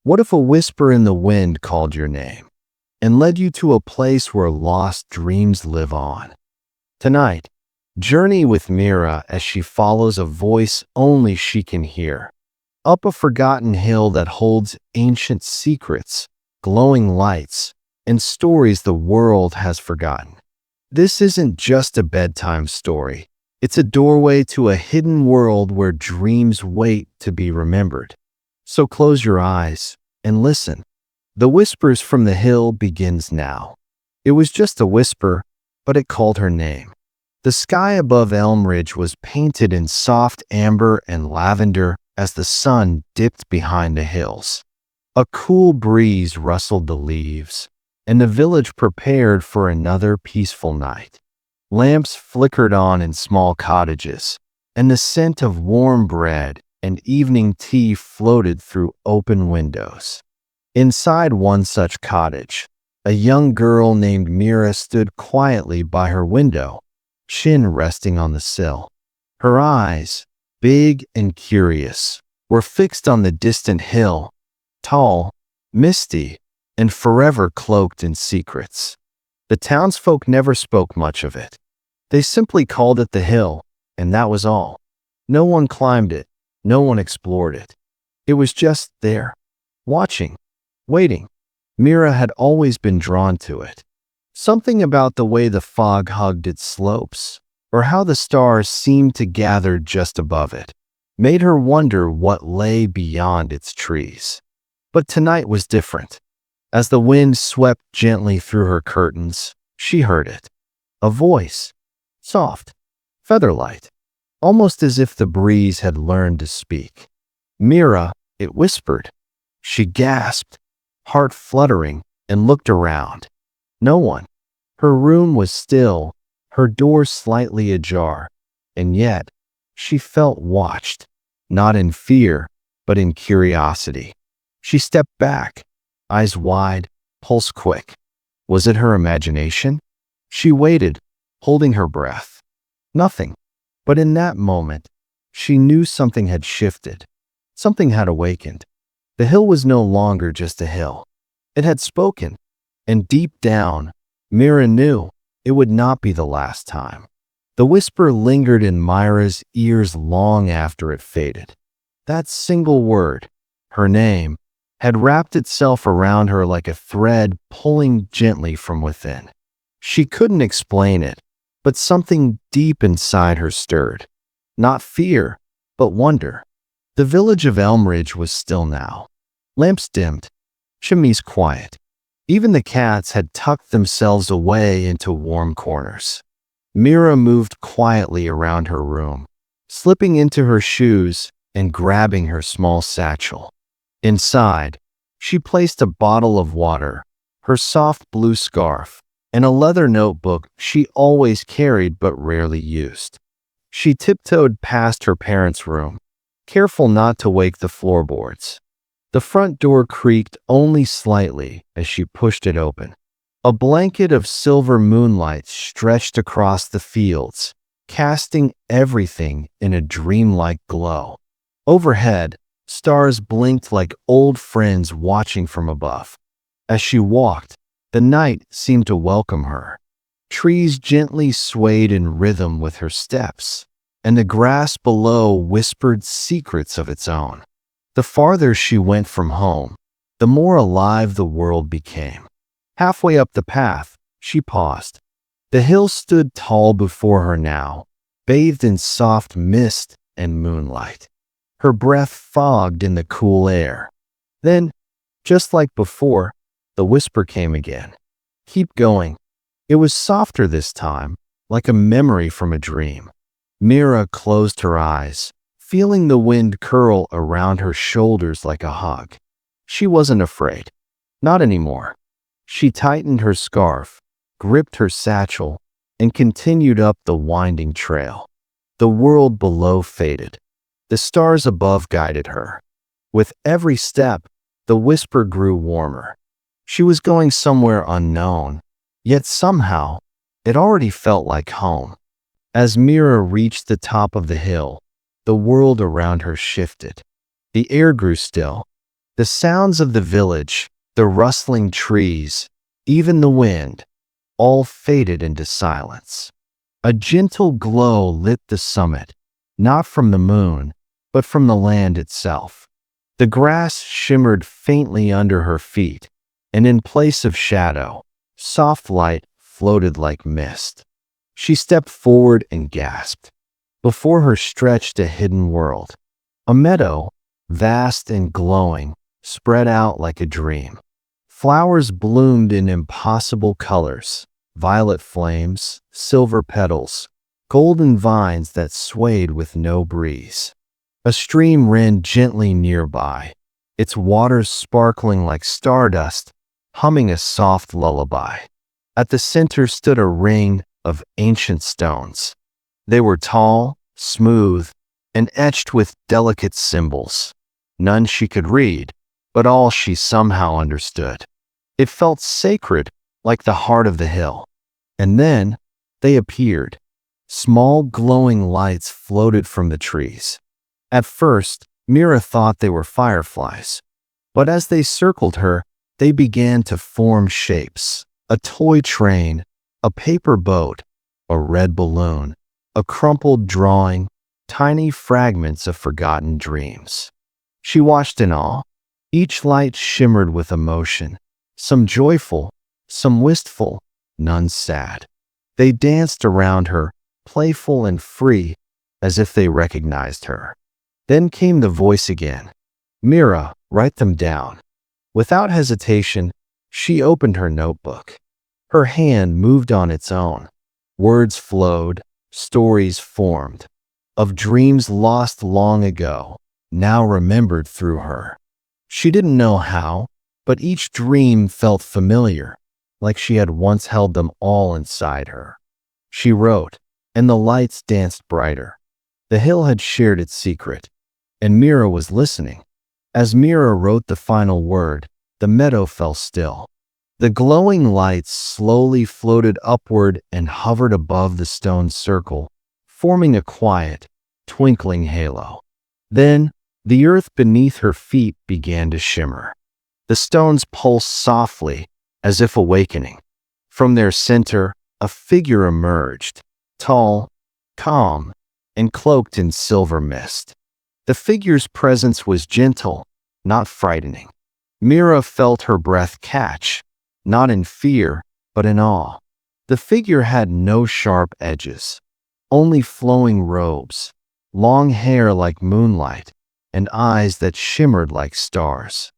What if a whisper in the wind called your name and led you to a place where lost dreams live on? Tonight, journey with Mira as she follows a voice only she can hear, up a forgotten hill that holds ancient secrets, glowing lights, and stories the world has forgotten. This isn't just a bedtime story. It's a doorway to a hidden world where dreams wait to be remembered. So close your eyes and listen. The Whispers from the Hill begins now. It was just a whisper, but it called her name. The sky above Elm Ridge was painted in soft amber and lavender as the sun dipped behind the hills. A cool breeze rustled the leaves, and the village prepared for another peaceful night. Lamps flickered on in small cottages, and the scent of warm bread and evening tea floated through open windows. Inside one such cottage, a young girl named Mira stood quietly by her window, chin resting on the sill. Her eyes, big and curious, were fixed on the distant hill, tall, misty, and forever cloaked in secrets. The townsfolk never spoke much of it. They simply called it the hill, and that was all. No one climbed it, no one explored it. It was just there, watching, waiting. Mira had always been drawn to it. Something about the way the fog hugged its slopes, or how the stars seemed to gather just above it, made her wonder what lay beyond its trees. But tonight was different. As the wind swept gently through her curtains, she heard it. A voice, soft, feather-light, almost as if the breeze had learned to speak. Mira, it whispered. She gasped, heart fluttering, and looked around. No one. Her room was still, her door slightly ajar, and yet she felt watched, not in fear, but in curiosity. She stepped back, eyes wide, pulse quick. Was it her imagination? She waited, holding her breath. Nothing. But in that moment, she knew something had shifted. Something had awakened. The hill was no longer just a hill. It had spoken, and deep down, Mira knew it would not be the last time. The whisper lingered in Mira's ears long after it faded. That single word, her name, had wrapped itself around her like a thread pulling gently from within. She couldn't explain it, but something deep inside her stirred. Not fear, but wonder. The village of Elm Ridge was still now. Lamps dimmed, chimneys quiet. Even the cats had tucked themselves away into warm corners. Mira moved quietly around her room, slipping into her shoes and grabbing her small satchel. Inside, she placed a bottle of water, her soft blue scarf, and a leather notebook she always carried but rarely used. She tiptoed past her parents' room, careful not to wake the floorboards. The front door creaked only slightly as she pushed it open. A blanket of silver moonlight stretched across the fields, casting everything in a dreamlike glow. Overhead, stars blinked like old friends watching from above. As she walked, the night seemed to welcome her. Trees gently swayed in rhythm with her steps, and the grass below whispered secrets of its own. The farther she went from home, the more alive the world became. Halfway up the path, she paused. The hill stood tall before her now, bathed in soft mist and moonlight. Her breath fogged in the cool air. Then, just like before, the whisper came again. Keep going. It was softer this time, like a memory from a dream. Mira closed her eyes, feeling the wind curl around her shoulders like a hug. She wasn't afraid. Not anymore. She tightened her scarf, gripped her satchel, and continued up the winding trail. The world below faded. The stars above guided her. With every step, the whisper grew warmer. She was going somewhere unknown, yet somehow, it already felt like home. As Mira reached the top of the hill, the world around her shifted. The air grew still. The sounds of the village, the rustling trees, even the wind, all faded into silence. A gentle glow lit the summit, not from the moon, but from the land itself. The grass shimmered faintly under her feet, and in place of shadow, soft light floated like mist. She stepped forward and gasped. Before her stretched a hidden world. A meadow, vast and glowing, spread out like a dream. Flowers bloomed in impossible colors, violet flames, silver petals, golden vines that swayed with no breeze. A stream ran gently nearby, its waters sparkling like stardust, humming a soft lullaby. At the center stood a ring of ancient stones. They were tall, smooth, and etched with delicate symbols. None she could read, but all she somehow understood. It felt sacred, like the heart of the hill. And then they appeared. Small glowing lights floated from the trees. At first, Mira thought they were fireflies. But as they circled her, they began to form shapes. A toy train, a paper boat, a red balloon, a crumpled drawing, tiny fragments of forgotten dreams. She watched in awe. Each light shimmered with emotion, some joyful, some wistful, none sad. They danced around her, playful and free, as if they recognized her. Then came the voice again. Mira, write them down. Without hesitation, she opened her notebook. Her hand moved on its own. Words flowed, stories formed, of dreams lost long ago, now remembered through her. She didn't know how, but each dream felt familiar, like she had once held them all inside her. She wrote, and the lights danced brighter. The hill had shared its secret, and Mira was listening. As Mira wrote the final word, the meadow fell still. The glowing lights slowly floated upward and hovered above the stone circle, forming a quiet, twinkling halo. Then, the earth beneath her feet began to shimmer. The stones pulsed softly, as if awakening. From their center, a figure emerged, tall, calm, and cloaked in silver mist. The figure's presence was gentle, not frightening. Mira felt her breath catch, not in fear, but in awe. The figure had no sharp edges, only flowing robes, long hair like moonlight, and eyes that shimmered like stars.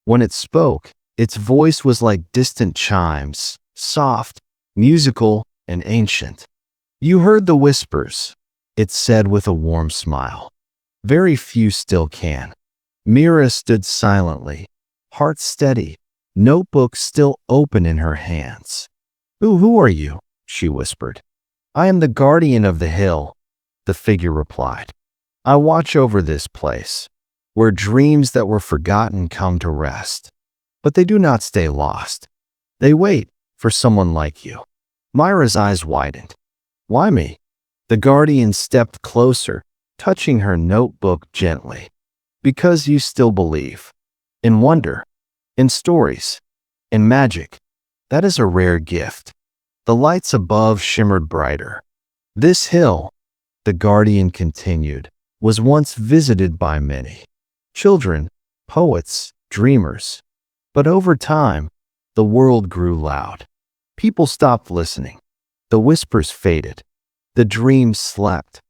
When it spoke, its voice was like distant chimes, soft, musical, and ancient. You heard the whispers, it said with a warm smile. Very few still can. Mira stood silently, heart steady, notebook still open in her hands. Who are you? She whispered. I am the guardian of the hill, the figure replied. I watch over this place, where dreams that were forgotten come to rest. But they do not stay lost. They wait for someone like you. Myra's eyes widened. Why me? The guardian stepped closer, touching her notebook gently. Because you still believe. In wonder. In stories. In magic. That is a rare gift. The lights above shimmered brighter. This hill, the guardian continued, was once visited by many. Children, poets, dreamers. But over time, the world grew loud. People stopped listening. The whispers faded. The dreams slept.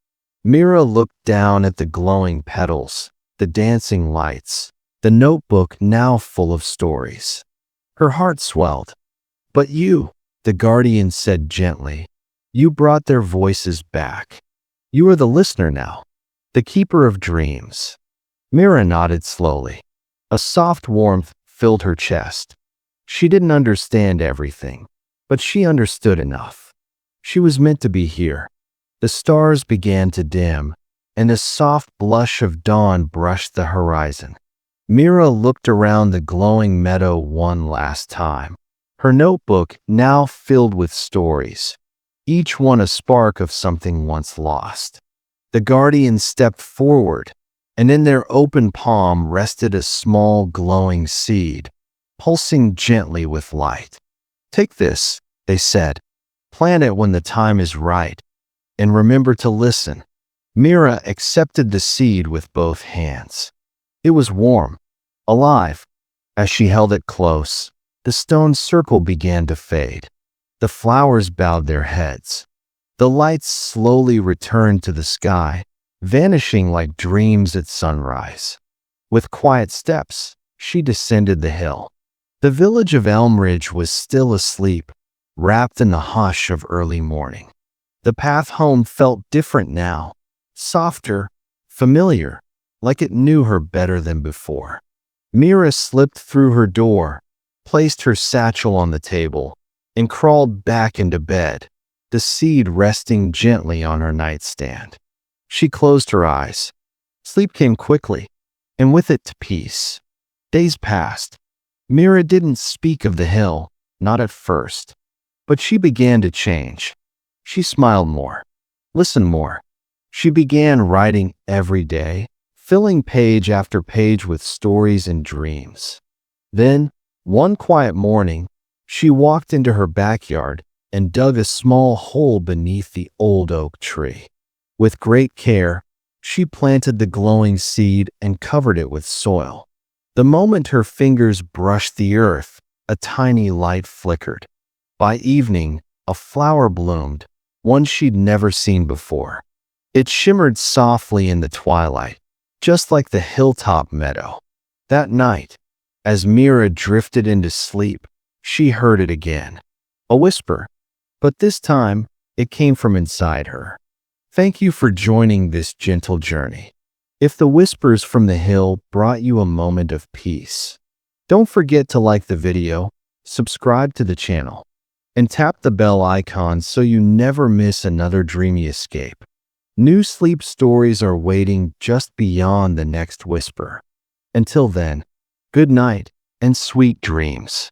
Mira looked down at the glowing petals, the dancing lights, the notebook now full of stories. Her heart swelled. But you, the guardian said gently, you brought their voices back. You are the listener now, the keeper of dreams. Mira nodded slowly. A soft warmth filled her chest. She didn't understand everything, but she understood enough. She was meant to be here. The stars began to dim, and a soft blush of dawn brushed the horizon. Mira looked around the glowing meadow one last time. Her notebook now filled with stories, each one a spark of something once lost. The guardian stepped forward, and in their open palm rested a small glowing seed, pulsing gently with light. "Take this," they said. "Plant it when the time is right, and remember to listen." Mira accepted the seed with both hands. It was warm, alive. As she held it close, the stone circle began to fade. The flowers bowed their heads. The lights slowly returned to the sky, vanishing like dreams at sunrise. With quiet steps, she descended the hill. The village of Elmridge was still asleep, wrapped in the hush of early morning. The path home felt different now, softer, familiar, like it knew her better than before. Mira slipped through her door, placed her satchel on the table, and crawled back into bed, the seed resting gently on her nightstand. She closed her eyes. Sleep came quickly, and with it peace. Days passed. Mira didn't speak of the hill, not at first, but she began to change. She smiled more, listened more. She began writing every day, filling page after page with stories and dreams. Then, one quiet morning, she walked into her backyard and dug a small hole beneath the old oak tree. With great care, she planted the glowing seed and covered it with soil. The moment her fingers brushed the earth, a tiny light flickered. By evening, a flower bloomed, one she'd never seen before. It shimmered softly in the twilight, just like the hilltop meadow. That night, as Mira drifted into sleep, she heard it again. A whisper, but this time it came from inside her. Thank you for joining this gentle journey. If the whispers from the hill brought you a moment of peace, don't forget to like the video, subscribe to the channel, and tap the bell icon so you never miss another dreamy escape. New sleep stories are waiting just beyond the next whisper. Until then, good night and sweet dreams.